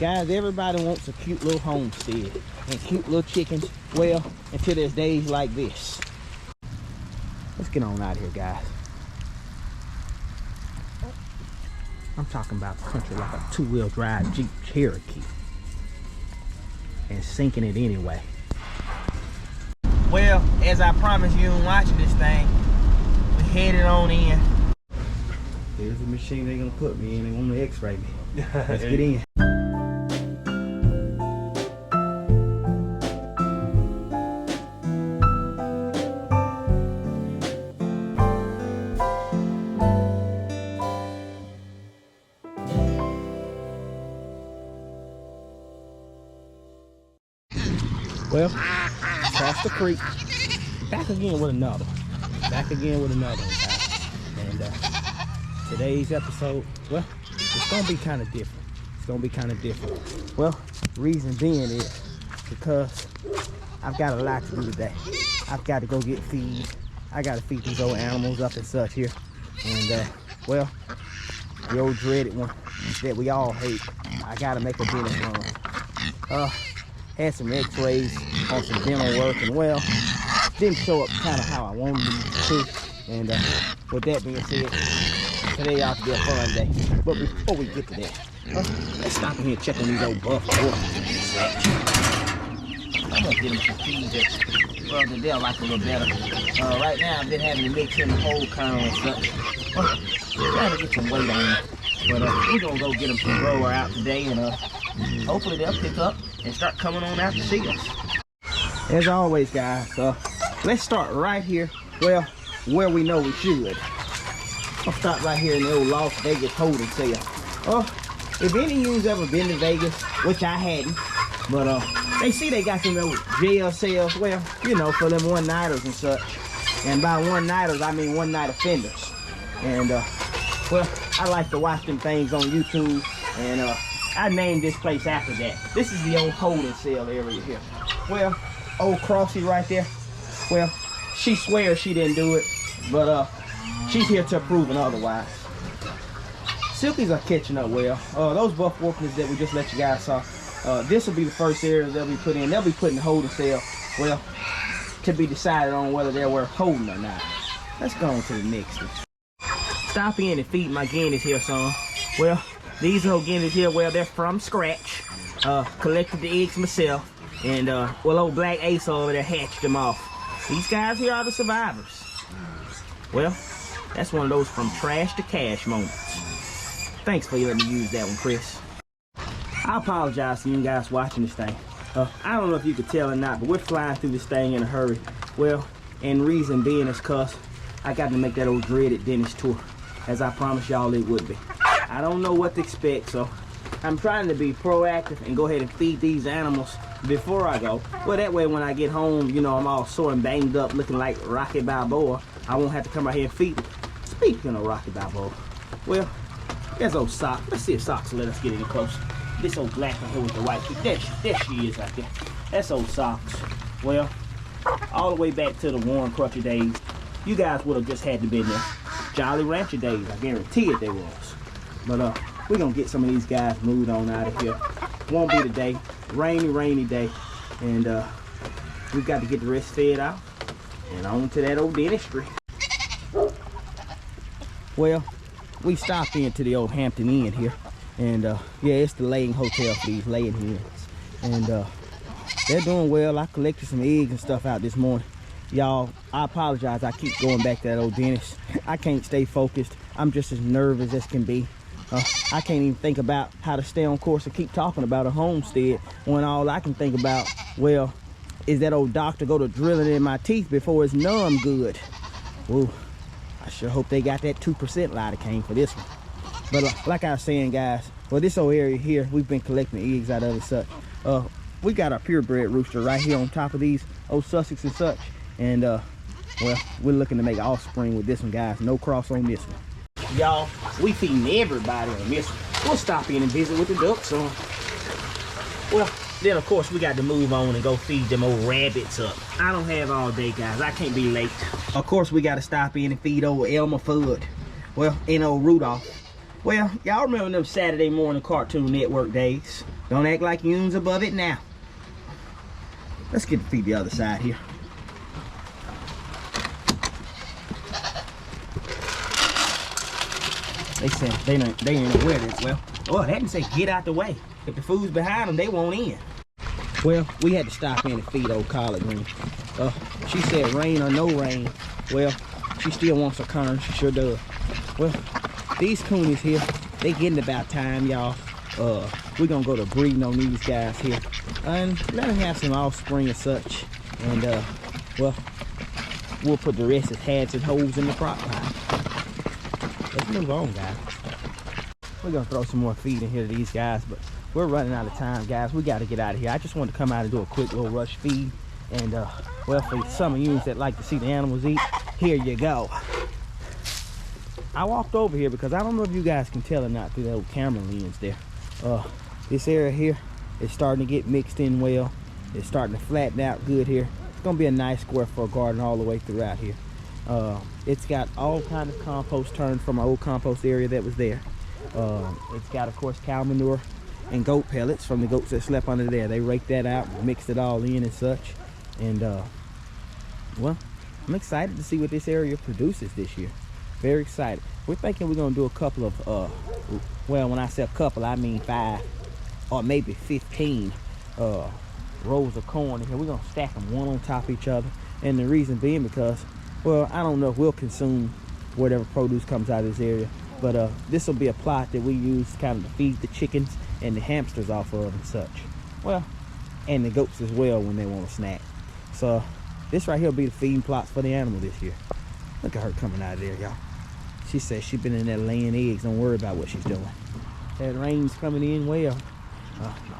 Guys, everybody wants a cute little homestead and cute little chickens. Well, until there's days like this. Let's get on out here, guys. I'm talking about country like a two-wheel drive Jeep Cherokee. And sinking it anyway. Well, as I promised you in watching this thing, we headed on in. Here's the machine they're gonna put me in. They want to x-ray me. Let's get in. Well, across the creek, back again with another one. Back again with another one, guys. And today's episode, well, it's gonna be kind of different. It's gonna be kind of different. Well, reason being is because I've got a lot to do today. I've got to go get feed. I gotta feed these old animals up and such here. And well, the old dreaded one that we all hate, I gotta make a dentist run. Had some x-rays on some dental work, and well, didn't show up kind of how I wanted them to. And with that being said, today ought to be a fun day. But before we get to that, let's stop in here and check on these old buff boys. I'm gonna get them some feed that, well, they'll like a little better. Right now, I've been having to mix in the whole kernel and such. Well, trying to get some weight on them. But we're gonna go get them some grower out today, and hopefully they'll pick up and start coming on out to see us. As always, guys, let's start right here, well, where we know we should. I'll start right here in the old Las Vegas holding cell. If any of you's ever been to Vegas, which I hadn't, but they see they got them old jail cells, well, you know, for them one-nighters and such. And by one-nighters, I mean one-night offenders. And well, I like to watch them things on YouTube, and I named this place after that. This is the old holding cell area here. Well, old Crossy right there, well, she swears she didn't do it, but she's here to prove it otherwise. Silkies are catching up well. Those buff workers that we just let you guys saw, this will be the first area they'll be put in. They'll be put in the holding cell, well, to be decided on whether they're worth holding or not. Let's go on to the next one. Stop in and feed my guineas here, son. Well, these little guineas here, well, they're from scratch. Collected the eggs myself, and well, old Black Ace over there hatched them off. These guys here are the survivors. Well, that's one of those from trash to cash moments. Thanks for letting me use that one, Chris. I apologize to you guys watching this thing. I don't know if you could tell or not, but we're flying through this thing in a hurry. Well, and reason being is cause I got to make that old dreaded dentist tour, as I promised y'all it would be. I don't know what to expect, so I'm trying to be proactive and go ahead and feed these animals before I go. Well, that way when I get home, you know, I'm all sore and banged up looking like Rocky Balboa. I won't have to come out here and feed them. Speaking of Rocky Balboa, well, there's old Sock. Let's see if Socks will let us get any closer. This old black one here with the white feet. There she is right there. That's old Socks. Well, all the way back to the Warren Crutcher days, you guys would have just had to be there. Jolly Rancher days, I guarantee it they was. But we're gonna get some of these guys moved on out of here. Won't be today. Rainy day. And we've got to get the rest fed out and on to that old dentistry. Well, we stopped into the old Hampton Inn here. And yeah, it's the laying hotel for these laying hens. And they're doing well. I collected some eggs and stuff out this morning. Y'all, I apologize. I keep going back to that old dentist. I can't stay focused. I'm just as nervous as can be. I can't even think about how to stay on course and keep talking about a homestead when all I can think about, well, is that old doctor go to drilling in my teeth before it's numb good. Whoa, I sure hope they got that 2% lidocaine for this one. But like I was saying, guys, well, this old area here, we've been collecting eggs out of it such. We got our purebred rooster right here on top of these old Sussex and such. And well, we're looking to make offspring with this one, guys. No cross on this one. Y'all, we feeding everybody on this one. We'll stop in and visit with the ducks on. Well, then of course we got to move on and go feed them old rabbits up. I don't have all day, guys. I can't be late. Of course we got to stop in and feed old Elmer Fudd. Well, and old Rudolph. Well, y'all remember them Saturday morning Cartoon Network days? Don't act like you's above it now. Let's get to feed the other side here. They said they ain't aware that. Well, oh, they didn't say get out the way. If the food's behind them, they won't in. Well, we had to stop in and feed old collard green. She said rain or no rain. Well, she still wants her corn. She sure does. Well, these coonies here, they getting about time, y'all. We're gonna go to breeding on these guys here and let them have some offspring and such. And well, we'll put the rest of heads and holes in the crock pot. Let's move on, guys. We're gonna throw some more feed in here to these guys, but we're running out of time, guys. We got to get out of here. I just wanted to come out and do a quick little rush feed. And well, for some of you that like to see the animals eat, here you go. I walked over here because I don't know if you guys can tell or not through that old camera lens there. This area here is starting to get mixed in well. It's starting to flatten out good here. It's gonna be a nice square foot garden all the way throughout here. It's got all kind of compost turned from our old compost area that was there. It's got, of course, cow manure and goat pellets from the goats that slept under there. They raked that out and mixed it all in and such. And well, I'm excited to see what this area produces this year. Very excited. We're thinking we're gonna do a couple of well, when I say a couple, I mean 5 or maybe 15 rows of corn in here. We're gonna stack them one on top of each other, and the reason being because, well, I don't know if we'll consume whatever produce comes out of this area, but this will be a plot that we use kind of to feed the chickens and the hamsters off of and such. Well, and the goats as well when they want a snack. So this right here will be the feeding plots for the animal this year. Look at her coming out of there, y'all. She says she's been in there laying eggs. Don't worry about what she's doing. That rain's coming in well.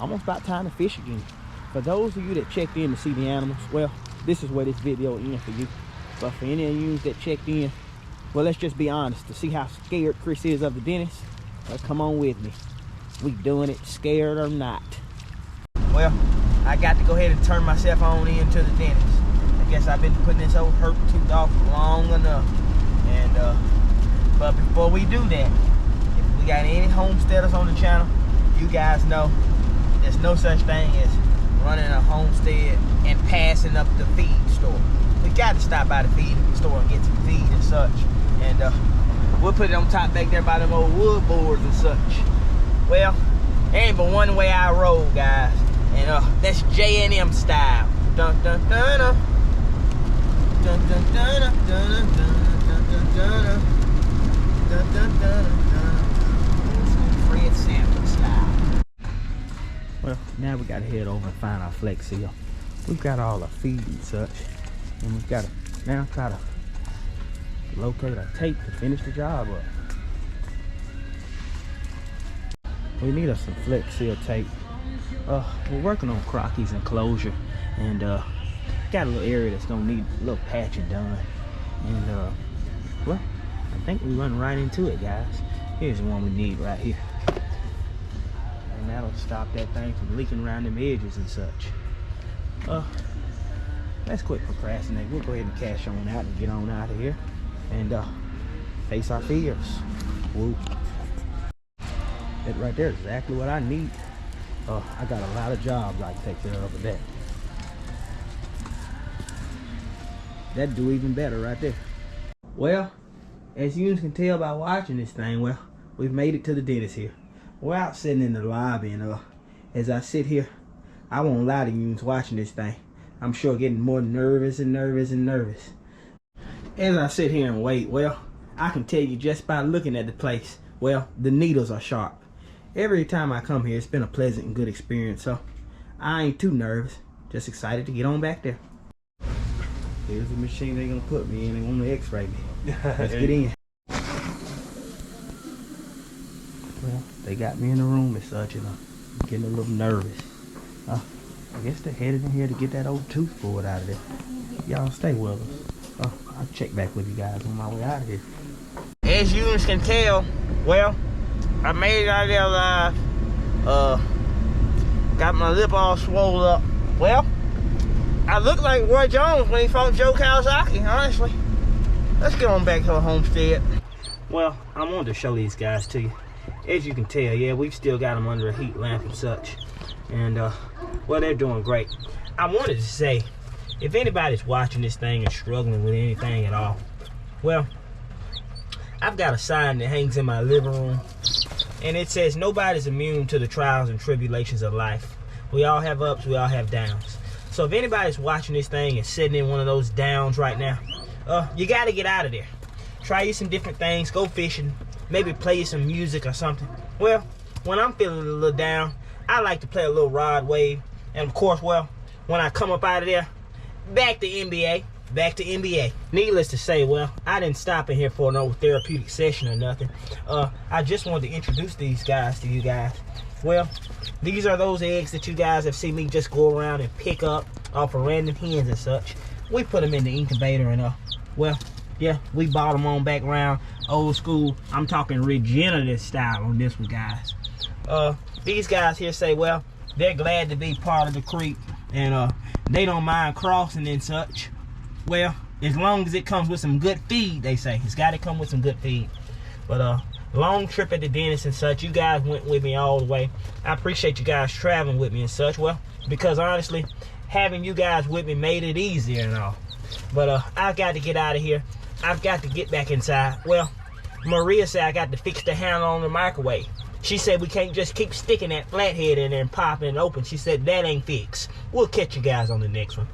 Almost about time to fish again. For those of you that checked in to see the animals, well, this is where this video ends for you. But for any of you that checked in, well, let's just be honest. To see how scared Chris is of the dentist, come on with me. We doing it scared or not. Well, I got to go ahead and turn myself on into the dentist. I guess I've been putting this old hurt tooth off long enough. And but before we do that, if we got any homesteaders on the channel, you guys know there's no such thing as running a homestead and passing up the feed store. We got to stop by the feed store and get some feed and such. And we'll put it on top back there by them old wood boards and such. Well, there ain't but one way I roll, guys. And that's J&M style. Dun dun dun dun. Dun dun dun dun dun dun dun dun dun dun dun dun. Fred Sanford style. Well, now we gotta head over and find our flex seal. We've got all our feed and such, and we've got to now try to locate our tape to finish the job up. We need us some flex seal tape. We're working on Crocky's enclosure, and got a little area that's gonna need a little patching done. And well, I think we run right into it, guys. Here's the one we need right here, and that'll stop that thing from leaking around them edges and such. Let's quit procrastinating. We'll go ahead and cash on out and get on out of here and face our fears. Whoop. That right there is exactly what I need. I got a lot of jobs I can take care of with that. That'd do even better right there. Well, as you can tell by watching this thing, well, we've made it to the dentist here. We're out sitting in the lobby, and as I sit here, I won't lie to you watching this thing, I'm sure getting more nervous and nervous and nervous. As I sit here and wait, well, I can tell you just by looking at the place, well, the needles are sharp. Every time I come here, it's been a pleasant and good experience, so I ain't too nervous. Just excited to get on back there. Here's the machine they're gonna put me in. They want to x-ray me. Let's get in. Well, they got me in the room as such, and I'm getting a little nervous. I guess they're headed in here to get that old tooth pulled out of there. Y'all stay with us. I'll check back with you guys on my way out of here. As you can tell, well, I made it out of there alive. Got my lip all swollen up. Well, I look like Roy Jones when he fought Joe Kawasaki, honestly. Let's get on back to our homestead. Well, I wanted to show these guys to you. as you can tell, yeah, we've still got them under a heat lamp and such. And, well, they're doing great. I wanted to say, if anybody's watching this thing and struggling with anything at all, well, I've got a sign that hangs in my living room, and it says, nobody's immune to the trials and tribulations of life. We all have ups, we all have downs. So if anybody's watching this thing and sitting in one of those downs right now, you got to get out of there. Try you some different things, go fishing, maybe play you some music or something. Well, when I'm feeling a little down, I like to play a little rod wave. And of course, well, when I come up out of there, back to NBA. Back to NBA. Needless to say, well, I didn't stop in here for no therapeutic session or nothing. I just wanted to introduce these guys to you guys. Well, these are those eggs that you guys have seen me just go around and pick up off of random hens and such. We put them in the incubator and, well, yeah, we bought them on back around old school. I'm talking regenerative style on this one, guys. These guys here say, well, they're glad to be part of the creek, and they don't mind crossing and such. Well, as long as it comes with some good feed, they say. It's got to come with some good feed. But long trip at the dentist and such. You guys went with me all the way. I appreciate you guys traveling with me and such. Well, because honestly, having you guys with me made it easier and all. But I've got to get out of here. I've got to get back inside. Well, Maria said I got to fix the handle on the microwave. She said we can't just keep sticking that flathead in there and popping it open. She said that ain't fixed. We'll catch you guys on the next one.